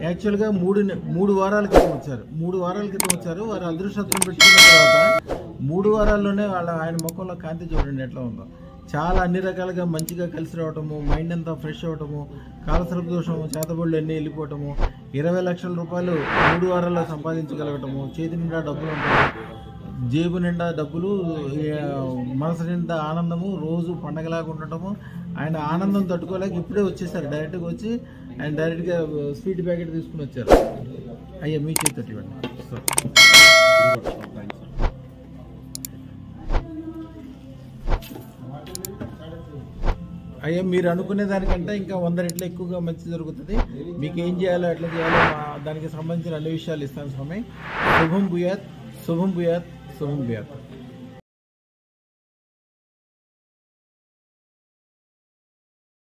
యాక్చువల్గా మూడు వారాల క్రితం వచ్చారు. 3 వారాల క్రితం వచ్చారు. వారు అదృష్టం పెట్టుకున్న తర్వాత 3 వారాల్లోనే ఆయన ముఖంలో కాంతి చూడండి ఎట్లా ఉందో. చాలా అన్ని రకాలుగా మంచిగా కలిసి రావటము, మైండ్ అంతా ఫ్రెష్ అవ్వటము, కాలసర్ప దోషము, చేతబడులు అన్నీ వెళ్ళిపోవటము, 20 లక్షల రూపాయలు 3 వారాల్లో సంపాదించగలగటము, చేతి నిండా డబ్బులు ఉంటాయి, జేబు నిండా డబ్బులు, మనసు నిండా ఆనందము, రోజు పండగలాగా ఉండటము. ఆయన ఆనందం తట్టుకోలేక ఇప్పుడే వచ్చేసారు. డైరెక్ట్గా వచ్చి ఆయన డైరెక్ట్గా స్వీట్ ప్యాకెట్ తీసుకుని వచ్చారు. అయ్యా మీ చేతి ఇవ్వండి. అయ్యా మీరు అనుకునే దానికంటే ఇంకా 100 రెట్లు ఎక్కువగా మంచి జరుగుతుంది. మీకు ఏం చేయాలో ఎట్లా చేయాలో దానికి సంబంధించిన అన్ని విషయాలు ఇస్తాను స్వామి. శుభం భూయాత్, శుభం భూయాత్, శుభం భూయాత్.